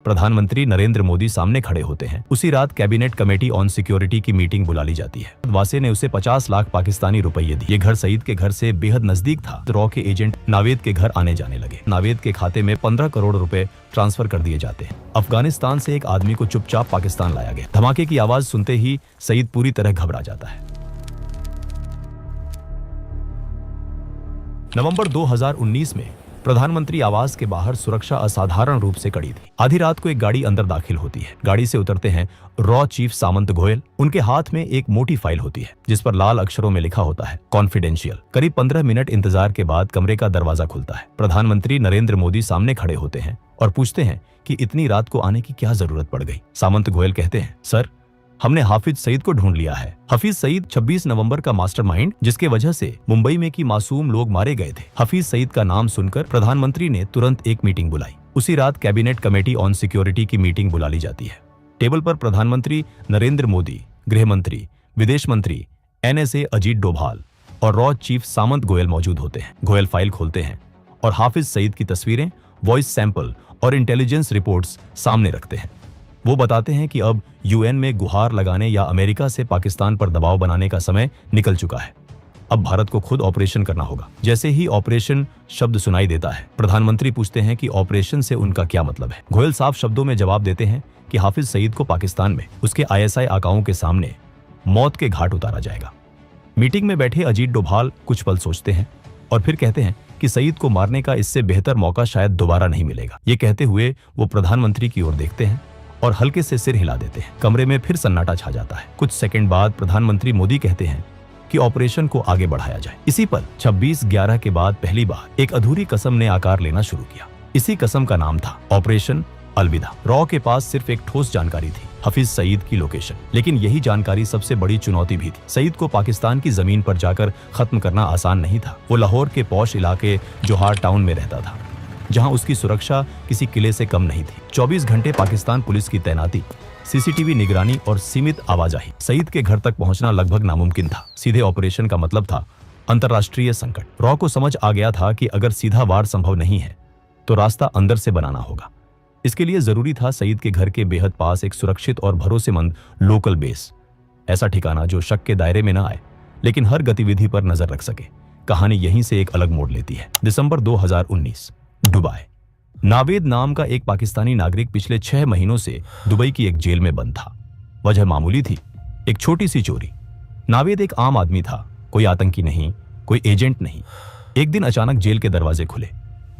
प्रधानमंत्री नरेंद्र मोदी सामने खड़े होते हैं। उसी रात कैबिनेट कमेटी ऑन सिक्योरिटी की मीटिंग बुला ली जाती है। वासे ने उसे 50 लाख पाकिस्तानी रुपये दिए। ये घर सईद के घर से बेहद नजदीक था। रॉ के एजेंट नावेद के घर आने जाने लगे। नावेद के खाते में 15 करोड़ रुपए ट्रांसफर कर दिए जाते हैं। अफगानिस्तान से एक आदमी को चुपचाप पाकिस्तान लाया गया। धमाके की आवाज सुनते ही सईद पूरी तरह घबरा जाता है। नवंबर 2019 में प्रधानमंत्री आवास के बाहर सुरक्षा असाधारण रूप से कड़ी थी। आधी रात को एक गाड़ी अंदर दाखिल होती है। गाड़ी से उतरते हैं रॉ चीफ सामंत गोयल। उनके हाथ में एक मोटी फाइल होती है जिस पर लाल अक्षरों में लिखा होता है कॉन्फिडेंशियल। करीब 15 मिनट इंतजार के बाद कमरे का दरवाजा खुलता है। प्रधानमंत्री नरेंद्र मोदी सामने खड़े होते हैं और पूछते हैं कि इतनी रात को आने की क्या जरूरत पड़ गई। सामंत गोयल कहते हैं, सर, हमने हाफिज सईद को ढूंढ लिया है। हफीज सईद 26 नवंबर का मास्टरमाइंड जिसके वजह से मुंबई में की मासूम लोग मारे गए थे। हफीज सईद का नाम सुनकर प्रधानमंत्री ने तुरंत एक मीटिंग बुलाई। उसी रात कैबिनेट कमेटी ऑन सिक्योरिटी की मीटिंग बुला ली जाती है। टेबल पर प्रधानमंत्री नरेंद्र मोदी, गृह मंत्री, विदेश मंत्री, NSA अजीत डोभाल और रॉ चीफ सामंत गोयल मौजूद होते हैं। गोयल फाइल खोलते हैं और हाफिज सईद की तस्वीरें, वॉइस सैंपल और इंटेलिजेंस रिपोर्ट्स सामने रखते हैं। वो बताते हैं कि अब UN में गुहार लगाने या अमेरिका से पाकिस्तान पर दबाव बनाने का समय निकल चुका है। अब भारत को खुद ऑपरेशन करना होगा। जैसे ही ऑपरेशन शब्द सुनाई देता है, प्रधानमंत्री पूछते हैं कि ऑपरेशन से उनका क्या मतलब है। गोयल साफ शब्दों में जवाब देते हैं कि हाफिज सईद को पाकिस्तान में उसके ISI आकाओं के सामने मौत के घाट उतारा जाएगा। मीटिंग में बैठे अजीत डोभाल कुछ पल सोचते हैं और फिर कहते हैं कि सईद को मारने का इससे बेहतर मौका शायद दोबारा नहीं मिलेगा। ये कहते हुए वो प्रधानमंत्री की ओर देखते हैं और हल्के से सिर हिला देते हैं। कमरे में फिर सन्नाटा छा जाता है। कुछ सेकंड बाद प्रधानमंत्री मोदी कहते हैं कि ऑपरेशन को आगे बढ़ाया जाए। इसी पल 26/11 के बाद पहली बार एक अधूरी कसम ने आकार लेना शुरू किया। इसी कसम का नाम था ऑपरेशन अलविदा। रॉ के पास सिर्फ एक ठोस जानकारी थी, हफीज सईद की लोकेशन। लेकिन यही जानकारी सबसे बड़ी चुनौती भी थी। सईद को पाकिस्तान की जमीन पर जाकर खत्म करना आसान नहीं था। वो लाहौर के पॉश इलाके जोहार टाउन में रहता था, जहां उसकी सुरक्षा किसी किले से कम नहीं थी। 24 घंटे पाकिस्तान पुलिस की तैनाती, CCTV निगरानी और सीमित आवाजाही। सईद के घर तक पहुंचना लगभग नामुमकिन था। सीधे ऑपरेशन का मतलब था अंतर्राष्ट्रीय संकट। रॉ को समझ आ गया था कि अगर सीधा वार संभव नहीं है तो रास्ता अंदर से बनाना होगा। इसके लिए जरूरी था सईद के घर के बेहद पास एक सुरक्षित और भरोसेमंद लोकल बेस। ऐसा ठिकाना जो शक के दायरे में न आए लेकिन हर गतिविधि पर नजर रख सके। कहानी यहीं से एक अलग मोड़ लेती है। दिसंबर 2019, दुबई। नावेद नाम का एक पाकिस्तानी नागरिक पिछले 6 महीनों से दुबई की एक जेल में बंद था। वजह मामूली थी, एक छोटी सी चोरी। नावेद एक आम आदमी था, कोई आतंकी नहीं, कोई एजेंट नहीं। एक दिन अचानक जेल के दरवाजे खुले।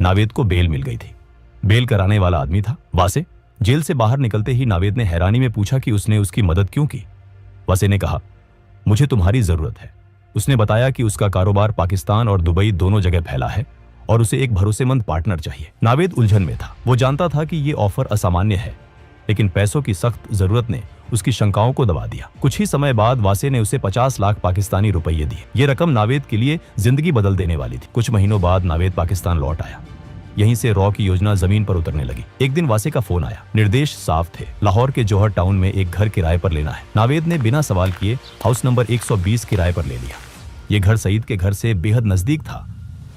नावेद को बेल मिल गई थी। बेल कराने वाला आदमी था वासे। जेल से बाहर निकलते ही नावेद ने हैरानी में पूछा कि उसने उसकी मदद क्यों की। वासे ने कहा, मुझे तुम्हारी जरूरत है। उसने बताया कि उसका कारोबार पाकिस्तान और दुबई दोनों जगह फैला है और उसे एक भरोसेमंद पार्टनर चाहिए। नावेद उलझन में था। वो जानता था कि ये ऑफर असामान्य है, लेकिन पैसों की सख्त जरूरत ने उसकी शंकाओं को दबा दिया। कुछ ही समय बाद वासे ने उसे 50 लाख पाकिस्तानी रुपये दिए। ये रकम नावेद के लिए जिंदगी बदल देने वाली थी। कुछ महीनों बाद नावेद पाकिस्तान लौट आया। यहीं से रॉ की योजना जमीन पर उतरने लगी। एक दिन वासे का फोन आया। निर्देश साफ थे, लाहौर के जौहर टाउन में एक घर किराए पर लेना है। नावेद ने बिना सवाल किए हाउस नंबर 120 किराए पर ले लिया। ये घर सईद के घर से बेहद नजदीक था,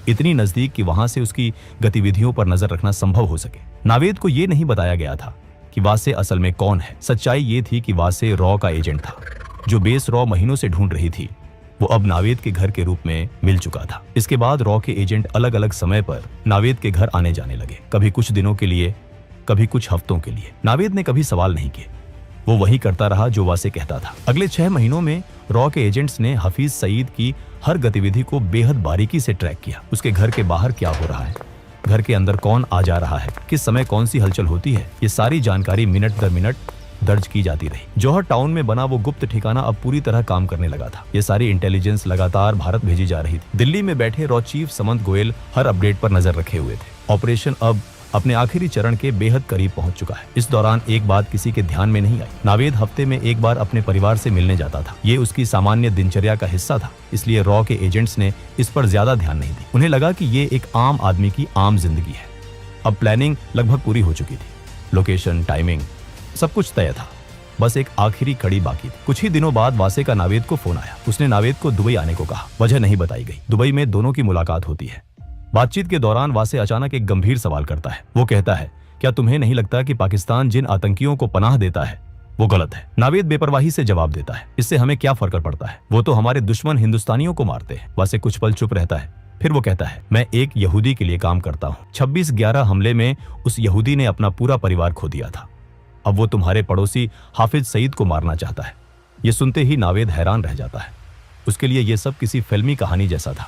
इतनी नजदीक कि वहां से उसकी गतिविधियों पर नजर रखना संभव हो सके। नावेद को यह नहीं बताया गया था कि वासे असल में कौन है। सच्चाई ये थी कि वासे रॉ का एजेंट था। जो बेस रॉ महीनों से ढूंढ रही थी वो अब नावेद के घर के रूप में मिल चुका था। इसके बाद रॉ के एजेंट अलग अलग समय पर नावेद के घर आने जाने लगे, कभी कुछ दिनों के लिए, कभी कुछ हफ्तों के लिए। नावेद ने कभी सवाल नहीं किए, वो वही करता रहा जो वासे कहता था। अगले 6 महीनों में रॉ के एजेंट्स ने हफीज सईद की हर गतिविधि को बेहद बारीकी से ट्रैक किया। उसके घर के बाहर क्या हो रहा है, घर के अंदर कौन आ जा रहा है, किस समय कौन सी हलचल होती है, ये सारी जानकारी मिनट दर मिनट दर्ज की जाती रही। जौहर टाउन में बना वो गुप्त ठिकाना अब पूरी तरह काम करने लगा था। ये सारी इंटेलिजेंस लगातार भारत भेजी जा रही थी। दिल्ली में बैठे रॉ चीफ सामंत गोयल हर अपडेट पर नजर रखे हुए थे। ऑपरेशन अब अपने आखिरी चरण के बेहद करीब पहुंच चुका है। इस दौरान एक बात किसी के ध्यान में नहीं आई। नावेद हफ्ते में एक बार अपने परिवार से मिलने जाता था। ये उसकी सामान्य दिनचर्या का हिस्सा था, इसलिए रॉ के एजेंट्स ने इस पर ज्यादा ध्यान नहीं दी। उन्हें लगा कि ये एक आम आदमी की आम जिंदगी है। अब प्लानिंग लगभग पूरी हो चुकी थी। लोकेशन, टाइमिंग, सब कुछ तय था। बस एक आखिरी कड़ी बाकी थी। कुछ ही दिनों बाद वासे का नावेद को फोन आया। उसने नावेद को दुबई आने को कहा। वजह नहीं बताई गई। दुबई में दोनों की मुलाकात होती है। बातचीत के दौरान वासे अचानक एक गंभीर सवाल करता है। वो कहता है क्या तुम्हें नहीं लगता कि पाकिस्तान जिन आतंकियों को पनाह देता है वो गलत है? नावेद बेपरवाही से जवाब देता है, इससे हमें क्या फर्क पड़ता है, वो तो हमारे दुश्मन हिंदुस्तानियों को मारते हैं। वासे कुछ पल चुप रहता है, फिर वो कहता है, मैं एक यहूदी के लिए काम करता हूँ। 26/11 हमले में उस यहूदी ने अपना पूरा परिवार खो दिया था। अब वो तुम्हारे पड़ोसी हाफिज सईद को मारना चाहता है। ये सुनते ही नावेद हैरान रह जाता है। उसके लिए ये सब किसी फिल्मी कहानी जैसा था।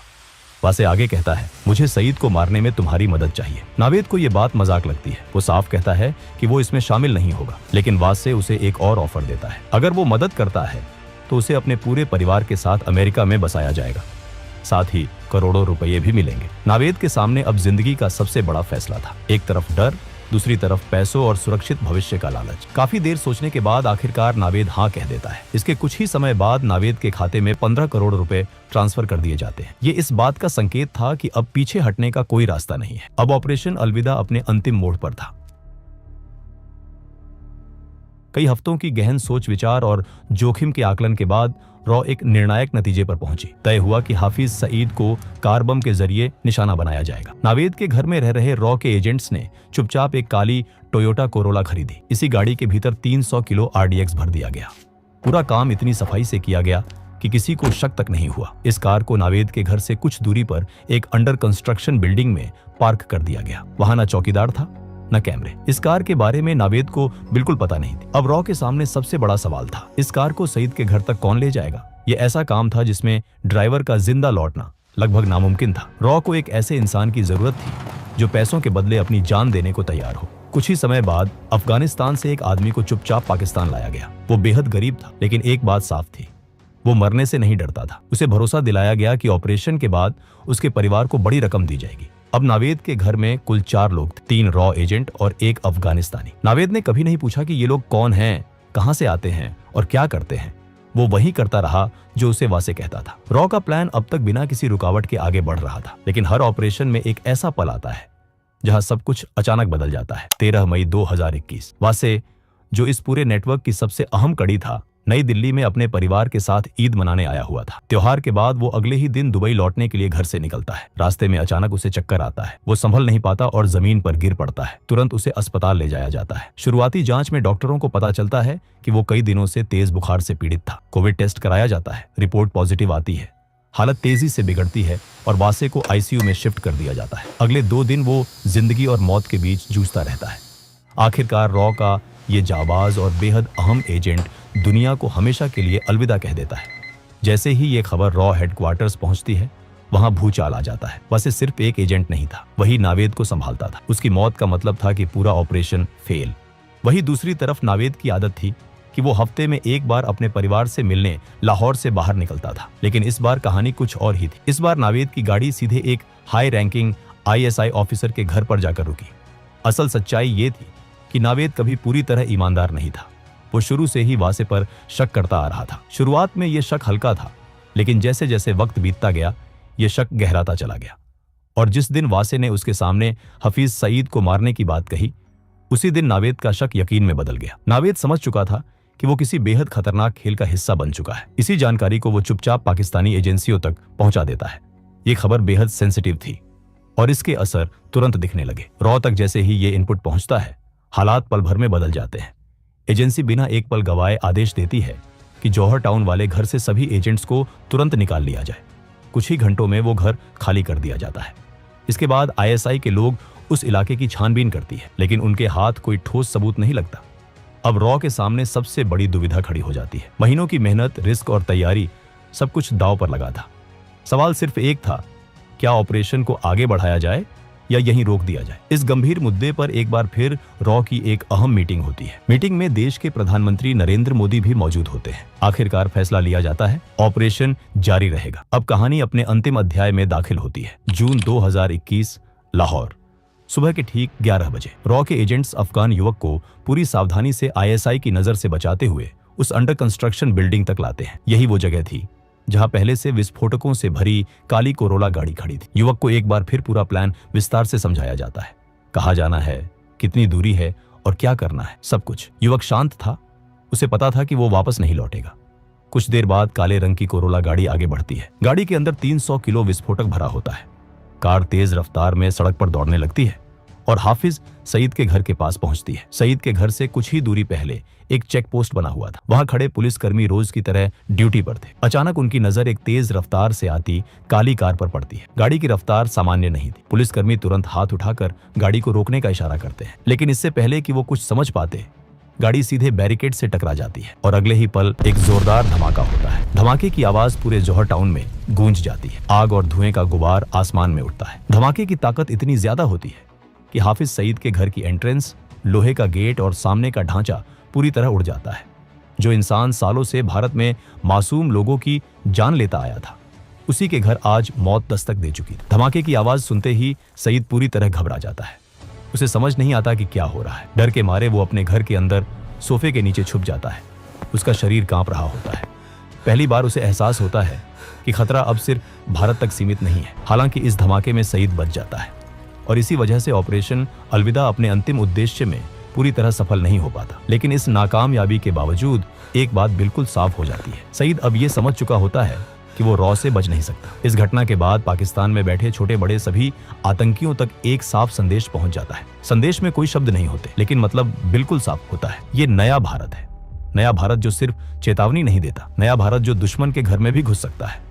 वासे आगे कहता है, मुझे सईद को मारने में तुम्हारी मदद चाहिए। नावेद को ये बात मजाक लगती है। वो साफ कहता है कि वो इसमें शामिल नहीं होगा, लेकिन वासे उसे एक और ऑफर देता है। अगर वो मदद करता है तो उसे अपने पूरे परिवार के साथ अमेरिका में बसाया जाएगा, साथ ही करोड़ों रुपये भी मिलेंगे। नावेद के सामने अब जिंदगी का सबसे बड़ा फैसला था। एक तरफ डर, दूसरी तरफ पैसों और सुरक्षित भविष्य का लालच। काफी देर सोचने के बाद आखिरकार नावेद हाँ कह देता है। इसके कुछ ही समय बाद नावेद के खाते में 15 करोड़ रुपए ट्रांसफर कर दिए जाते हैं। ये इस बात का संकेत था कि अब पीछे हटने का कोई रास्ता नहीं है। अब ऑपरेशन अलविदा अपने अंतिम मोड़ पर था। कई हफ्तों की गहन सोच विचार और जोखिम के आकलन के बाद रॉ एक निर्णायक नतीजे पर पहुंची। तय हुआ कि हाफिज सईद को कार बम के जरिए निशाना बनाया जाएगा। नावेद के घर में रह रहे रॉ के एजेंट्स ने चुपचाप एक काली टोयोटा कोरोला खरीदी। इसी गाड़ी के भीतर 300 किलो RDX भर दिया गया। पूरा काम इतनी सफाई से किया गया कि किसी को शक तक नहीं हुआ। इस कार को नावेद के घर से कुछ दूरी पर एक अंडर कंस्ट्रक्शन बिल्डिंग में पार्क कर दिया गया। वहां न चौकीदार था न कैमरे। इस कार के बारे में नावेद को बिल्कुल पता नहीं थी। अब रॉ के सामने सबसे बड़ा सवाल था, इस कार को सईद के घर तक कौन ले जाएगा? यह ऐसा काम था जिसमें ड्राइवर का जिंदा लौटना लगभग नामुमकिन था। रॉ को एक ऐसे इंसान की जरूरत थी जो पैसों के बदले अपनी जान देने को तैयार हो। कुछ ही समय बाद अफगानिस्तान से एक आदमी को चुपचाप पाकिस्तान लाया गया। वो बेहद गरीब था, लेकिन एक बात साफ थी, वो मरने से नहीं डरता था। उसे भरोसा दिलाया गया कि ऑपरेशन के बाद उसके परिवार को बड़ी रकम दी जाएगी। अब नावेद के घर में कुल 4 लोग थे, 3 रॉ एजेंट और 1 अफगानिस्तानी। नावेद ने कभी नहीं पूछा कि ये लोग कौन हैं, कहां से आते हैं और क्या करते हैं। वो वही करता रहा जो उसे वासे कहता था। रॉ का प्लान अब तक बिना किसी रुकावट के आगे बढ़ रहा था, लेकिन हर ऑपरेशन में एक ऐसा पल आता है जहां सब कुछ अचानक बदल जाता है। 13 मई 2021 वासे, जो इस पूरे नेटवर्क की सबसे अहम कड़ी था, नई दिल्ली में अपने परिवार के साथ ईद मनाने आया हुआ था। त्योहार के बाद वो अगले ही दिन दुबई लौटने के लिए घर से निकलता है। रास्ते में अचानक उसे चक्कर आता है। वो संभल नहीं पाता और जमीन पर गिर पड़ता है। तुरंत उसे अस्पताल ले जाया जाता है। शुरुआती जांच में डॉक्टरों को पता चलता है कि वो कई दिनों से तेज बुखार से पीड़ित था। कोविड टेस्ट कराया जाता है, रिपोर्ट पॉजिटिव आती है। हालत तेजी से बिगड़ती है और वासे को ICU में शिफ्ट कर दिया जाता है। अगले 2 दिन वो जिंदगी और मौत के बीच जूझता रहता है। आखिरकार रॉ का ये जाबाज और बेहद अहम एजेंट दुनिया को हमेशा के लिए अलविदा कह देता है। जैसे ही ये खबर रॉ हेडक्वार्टर्स पहुंचती है, वहां भूचाल आ जाता है। वैसे सिर्फ एक एजेंट नहीं था, वही नावेद को संभालता था। उसकी मौत का मतलब था कि पूरा ऑपरेशन फेल। वही दूसरी तरफ नावेद की आदत थी कि वो हफ्ते में एक बार अपने परिवार से मिलने लाहौर से बाहर निकलता था। लेकिन इस बार कहानी कुछ और ही थी। इस बार नावेद की गाड़ी सीधे एक हाई रैंकिंग ISI ऑफिसर के घर पर जाकर रुकी। असल सच्चाई ये थी कि नावेद कभी पूरी तरह ईमानदार नहीं था। वो शुरू से ही वासे पर शक करता आ रहा था। शुरुआत में ये शक हल्का था, लेकिन जैसे जैसे वक्त बीतता गया, ये शक गहराता चला गया। और जिस दिन वासे ने उसके सामने हफीज सईद को मारने की बात कही, उसी दिन नावेद का शक यकीन में बदल गया। नावेद समझ चुका था कि वो किसी बेहद खतरनाक खेल का हिस्सा बन चुका है। इसी जानकारी को वो चुपचाप पाकिस्तानी एजेंसियों तक पहुंचा देता है। ये खबर बेहद सेंसिटिव थी और इसके असर तुरंत दिखने लगे। रॉ तक जैसे ही ये इनपुट पहुंचता है, हालात पल भर में बदल जाते हैं। एजेंसी बिना एक पल गवाए आदेश देती है कि जौहर टाउन वाले घर से सभी एजेंट्स को तुरंत निकाल लिया जाए। कुछ ही घंटों में वो घर खाली कर दिया जाता है। इसके बाद ISI के लोग उस इलाके की छानबीन करती है, लेकिन उनके हाथ कोई ठोस सबूत नहीं लगता। अब रॉ के सामने सबसे बड़ी दुविधा खड़ी हो जाती है। महीनों की मेहनत, रिस्क और तैयारी, सब कुछ दांव पर लगा था। सवाल सिर्फ एक था, क्या ऑपरेशन को आगे बढ़ाया जाए या यहीं रोक दिया जाए। इस गंभीर मुद्दे पर एक बार फिर रॉ की एक अहम मीटिंग होती है। मीटिंग में देश के प्रधानमंत्री नरेंद्र मोदी भी मौजूद होते हैं। आखिरकार फैसला लिया जाता है, ऑपरेशन जारी रहेगा। अब कहानी अपने अंतिम अध्याय में दाखिल होती है। जून 2021, लाहौर, सुबह के ठीक 11 बजे। रॉ के एजेंट्स अफगान युवक को पूरी सावधानी से ISI की नजर से बचाते हुए उस अंडर कंस्ट्रक्शन बिल्डिंग तक लाते हैं। यही वो जगह थी जहां पहले से विस्फोटकों से भरी काली कोरोला गाड़ी खड़ी थी। युवक को एक बार फिर पूरा प्लान विस्तार से समझाया जाता है। कहाँ जाना है, कितनी दूरी है और क्या करना है, सब कुछ। युवक शांत था, उसे पता था कि वो वापस नहीं लौटेगा। कुछ देर बाद काले रंग की कोरोला गाड़ी आगे बढ़ती है। गाड़ी के अंदर 300 किलो विस्फोटक भरा होता है। कार तेज रफ्तार में सड़क पर दौड़ने लगती है और हाफिज सईद के घर के पास पहुंचती है। सईद के घर से कुछ ही दूरी पहले एक चेक पोस्ट बना हुआ था। वहां खड़े पुलिसकर्मी रोज की तरह ड्यूटी पर थे। अचानक उनकी नजर एक तेज रफ्तार से आती काली कार पर पड़ती है। गाड़ी की रफ्तार सामान्य नहीं थी। पुलिसकर्मी तुरंत हाथ उठाकर गाड़ी को रोकने का इशारा करते हैं, लेकिन इससे पहले कि वो कुछ समझ पाते गाड़ी सीधे बैरिकेड से टकरा जाती है और अगले ही पल एक जोरदार धमाका होता है। धमाके की आवाज पूरे जौहर टाउन में गूंज जाती है। आग और धुएं का गुबार आसमान में उठता है। धमाके की ताकत इतनी ज्यादा होती है कि हाफिज सईद के घर की एंट्रेंस, लोहे का गेट और सामने का ढांचा पूरी तरह उड़ जाता है। जो इंसान सालों से भारत में मासूम लोगों की जान लेता आया था, उसी के घर आज मौत दस्तक दे चुकी थी। धमाके की आवाज सुनते ही सईद पूरी तरह घबरा जाता है। उसे समझ नहीं आता कि क्या हो रहा है। डर के मारे वो अपने घर के अंदर सोफे के नीचे छुप जाता है। उसका शरीर कांप रहा होता है। पहली बार उसे एहसास होता है कि खतरा अब सिर्फ भारत तक सीमित नहीं है। हालांकि इस धमाके में सईद बच जाता है और इसी वजह से ऑपरेशन अलविदा अपने अंतिम उद्देश्य में पूरी तरह सफल नहीं हो पाता। लेकिन इस नाकामयाबी के बावजूद एक बात बिल्कुल साफ हो जाती है। सईद अब ये समझ चुका होता है कि वो रॉ से बच नहीं सकता। इस घटना के बाद पाकिस्तान में बैठे छोटे बड़े सभी आतंकियों तक एक साफ संदेश पहुंच जाता है। संदेश में कोई शब्द नहीं होते, लेकिन मतलब बिल्कुल साफ होता है। ये नया भारत है। नया भारत जो सिर्फ चेतावनी नहीं देता, नया भारत जो दुश्मन के घर में भी घुस सकता है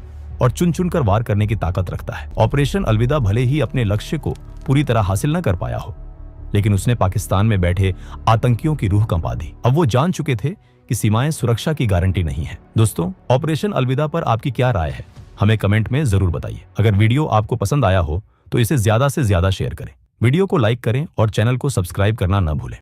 और चुन चुन कर वार करने की ताकत रखता है। ऑपरेशन अलविदा भले ही अपने लक्ष्य को पूरी तरह हासिल न कर पाया हो, लेकिन उसने पाकिस्तान में बैठे आतंकियों की रूह कंपा दी। अब वो जान चुके थे कि सीमाएं सुरक्षा की गारंटी नहीं है। दोस्तों, ऑपरेशन अलविदा पर आपकी क्या राय है, हमें कमेंट में जरूर बताइए। अगर वीडियो आपको पसंद आया हो तो इसे ज्यादा से ज्यादा शेयर करें, वीडियो को लाइक करें और चैनल को सब्सक्राइब करना न भूलें।